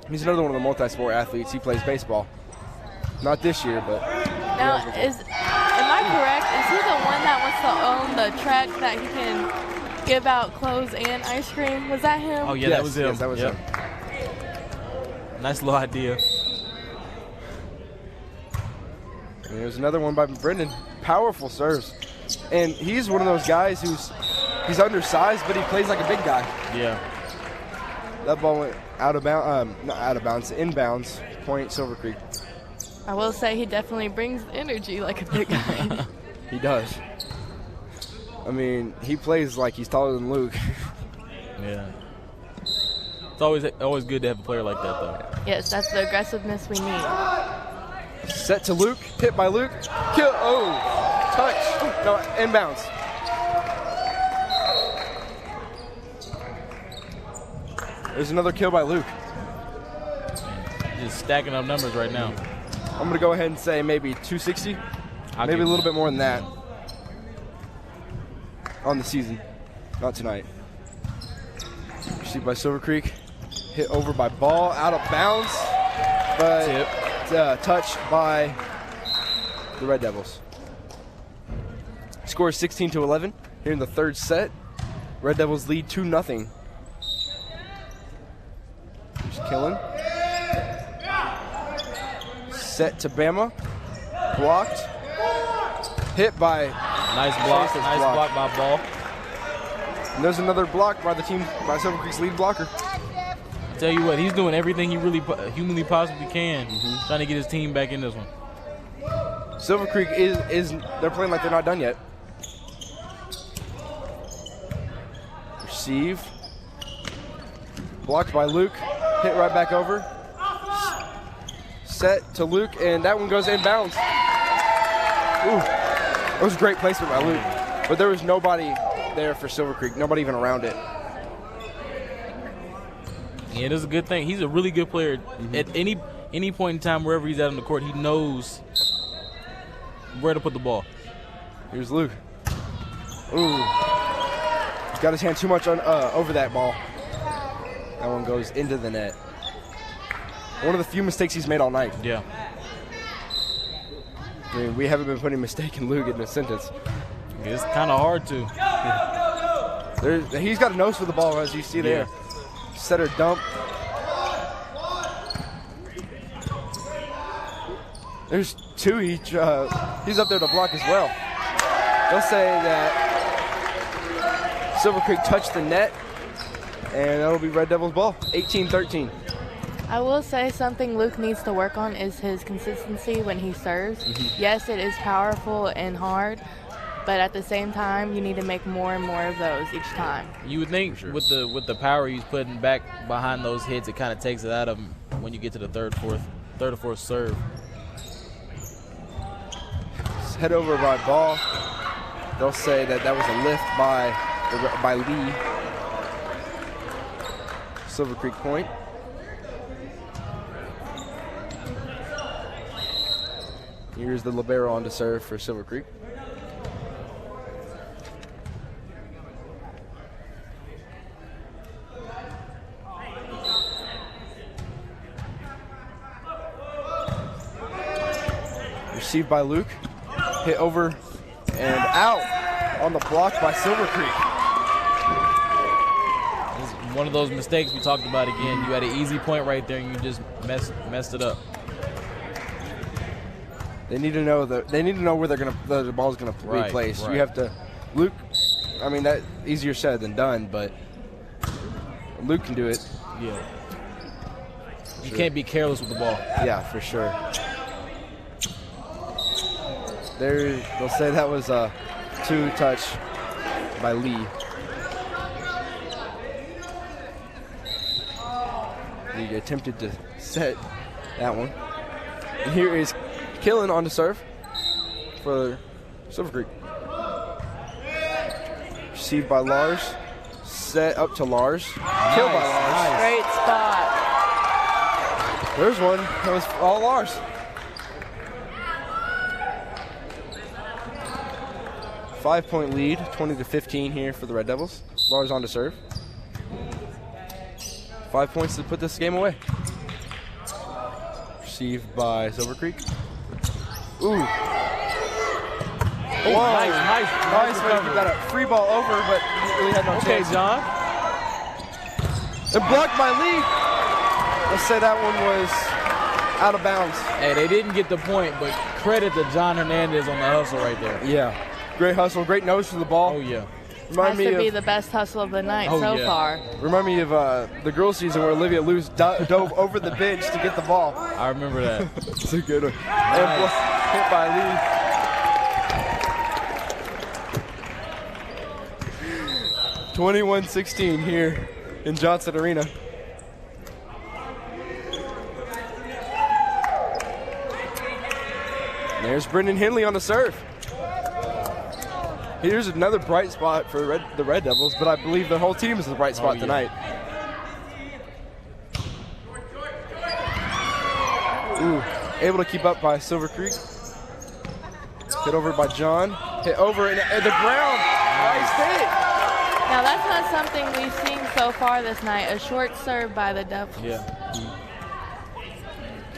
He's another one of the multi-sport athletes. He plays baseball. Not this year, but. Now, am I correct? Is he the one that wants to own the track that he can give out clothes and ice cream? Was that him? Oh, yeah, yes, that was him. Yes, that was him. Nice little idea. And there's another one by Brendan. Powerful serves. And he's one of those guys he's undersized, but he plays like a big guy. Yeah. That ball went out of bounds, not out of bounds, inbounds, point Silver Creek. I will say he definitely brings energy like a big guy. He does. I mean, he plays like he's taller than Luke. Yeah. It's always good to have a player like that, though. Yes, that's the aggressiveness we need. Set to Luke, hit by Luke, kill, touch, no, inbounds. There's another kill by Luke. Just stacking up numbers right now. I'm going to go ahead and say maybe 260, maybe a little bit more than that on the season, not tonight. Received by Silver Creek, hit over by Ball, out of bounds, but touched by the Red Devils. Score is 16-11 here in the third set. Red Devils lead 2-0. Here's Killen. Set to Bama. Blocked. Hit by Nice block. Chaser's Nice block by Ball. And there's another block by Silver Creek's lead blocker. Tell you what, he's doing everything he really humanly possibly can, trying to get his team back in this one. Silver Creek they're playing like they're not done yet. Receive. Blocked by Luke. Hit right back over. Set to Luke, and that one goes inbounds. Ooh, that was a great placement by Luke. But there was nobody there for Silver Creek, nobody even around it. Yeah, it is a good thing. He's a really good player. At any point in time, wherever he's at on the court, he knows where to put the ball. Here's Luke. Ooh. He's got his hand too much on over that ball. That one goes into the net. One of the few mistakes he's made all night. Yeah. I mean, we haven't been putting mistake in Luke in a sentence. It's kind of hard to. He's got a nose for the ball, as you see there. Setter dump. There's two each. He's up there to block as well. They'll say that Silver Creek touched the net, and that'll be Red Devils ball. 18-13. I will say something Luke needs to work on is his consistency when he serves. Yes, it is powerful and hard, but at the same time, you need to make more and more of those each time. You would think with the power he's putting back behind those hits, it kind of takes it out of him when you get to the third or fourth serve. Head over by Ball. They'll say that was a lift by Lee. Silver Creek point. Here's the libero on to serve for Silver Creek. Received by Luke. Hit over and out on the block by Silver Creek. It's one of those mistakes we talked about again. You had an easy point right there and you just messed it up. They need to know where the ball's gonna be placed. Right. You have to, Luke. I mean, that easier said than done, but Luke can do it. Yeah. You can't be careless with the ball. Yeah, for sure. They'll say that was a two-touch by Lee. Lee attempted to set that one. And here is Killen on the serve for Silver Creek. Received by Lars. Set up to Lars. Killed by Lars. Great spot. There's one. That was all Lars. Five-point lead, 20-15 here for the Red Devils. Lars on to serve. 5 points to put this game away. Received by Silver Creek. Ooh. Oh, nice Nice way to get that a free ball over, but he really had no chance. Okay, John. And blocked by Lee. Let's say that one was out of bounds. Hey, they didn't get the point, but credit to John Hernandez on the hustle right there. Yeah. Great hustle, great nose for the ball. Oh, yeah. Has to be the best hustle of the night so far. Remind me of the girls' season where Olivia Luce dove over the bench to get the ball. I remember that. It's a good one. And hit by Lee. 21-16 here in Johnson Arena. And there's Brendan Henley on the serve. Here's another bright spot for the Red Devils, but I believe the whole team is the bright spot tonight. Ooh, able to keep up by Silver Creek. Hit over by John. Hit over and the ground. Nice hit. Now that's not something we've seen so far this night. A short serve by the Devils. Yeah.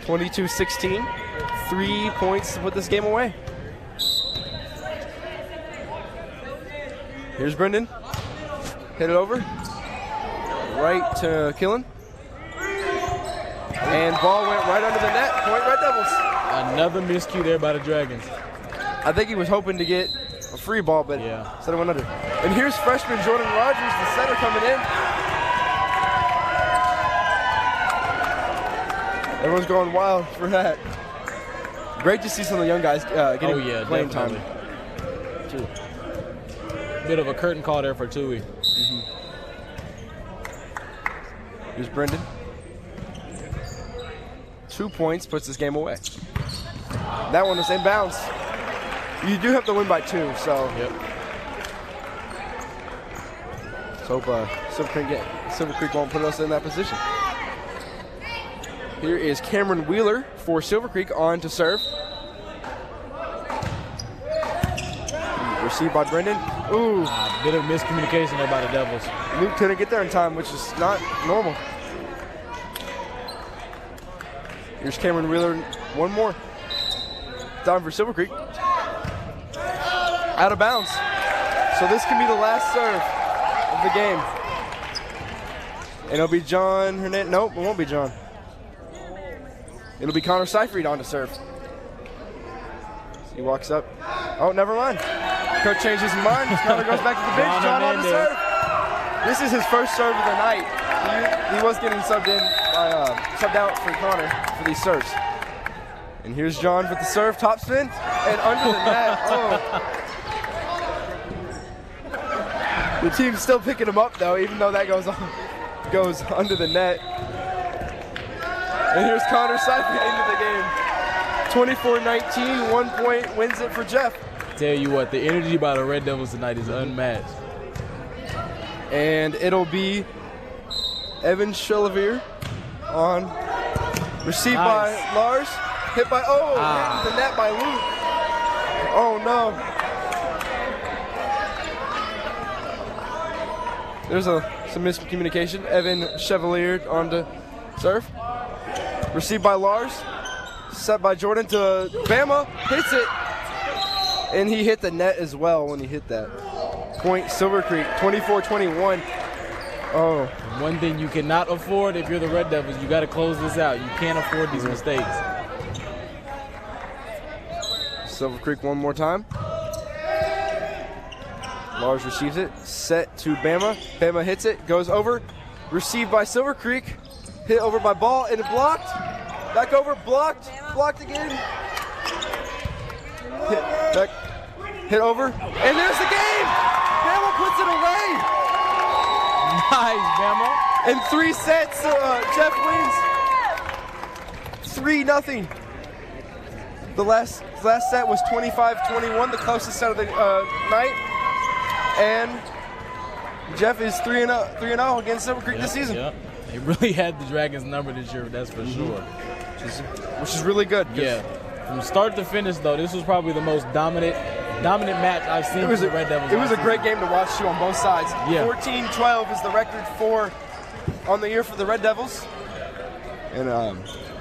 22-16. 3 points to put this game away. Here's Brendan. Hit it over. Right to Killen. And ball went right under the net. Point Red Devils. Another miscue there by the Dragons. I think he was hoping to get a free ball, but Yeah. instead it went under. And here's freshman Jordan Rogers, the center, coming in. Everyone's going wild for that. Great to see some of the young guys getting playing time. Bit of a curtain call there for Tui. Here's Brendan. 2 points, puts this game away. That one was in bounds. You do have to win by 2, so. Yep. Let's hope Silver Creek won't put us in that position. Here is Cameron Wheeler for Silver Creek on to serve. Received by Brendan. Ooh. Bit of miscommunication there by the Devils. Luke couldn't get there in time, which is not normal. Here's Cameron Wheeler, one more. Time for Silver Creek. Out of bounds. So this can be the last serve of the game. And it'll be John Hernandez. Nope, it won't be John. It'll be Connor Seyfried on to serve. He walks up. Oh, never mind. Coach changes his mind. Connor goes back to the bench. John on to serve. This is his first serve of the night. He was getting subbed out for Connor for these serves. And here's John with the serve, top spin, and under the net. Oh. The team's still picking him up though, even though that goes under the net. And here's Connor Seyfried into the game. 24-19, 1 point wins it for Jeff. Tell you what, the energy by the Red Devils tonight is unmatched. And it'll be Evan Chalavier on, received by Lars, hit by, hit the net by Luke. Oh no. There's some miscommunication. Evan Chevalier on to serve. Received by Lars, set by Jordan to Bama, hits it. And he hit the net as well when he hit that. Point Silver Creek, 24-21. Oh. One thing you cannot afford if you're the Red Devils, you got to close this out. You can't afford these mistakes. Silver Creek one more time. Lars receives it, set to Bama. Bama hits it, goes over. Received by Silver Creek. Hit over by Ball and blocked. Back over, blocked. Blocked again. Hit over. And there's the game! Bama puts it away! Nice, Bama. In 3 sets, Jeff wins 3-0. The last set was 25-21, the closest set of the night. And Jeff is 3-0 against Silver Creek this season. Yep. They really had the Dragons number this year, that's for sure. Which is really good. Yeah. From start to finish, though, this was probably the most dominant match I've seen for the Red Devils. It was a great game to watch, too, on both sides. Yeah. 14-12 is the record on the year for the Red Devils. And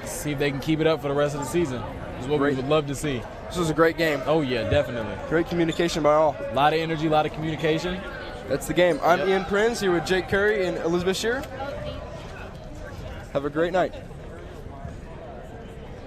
see if they can keep it up for the rest of the season. Is what we would love to see. This was a great game. Oh, yeah, definitely. Great communication by all. A lot of energy, a lot of communication. That's the game. I'm Ian Prinz here with Jake Curry and Elizabeth Shearer. Have a great night.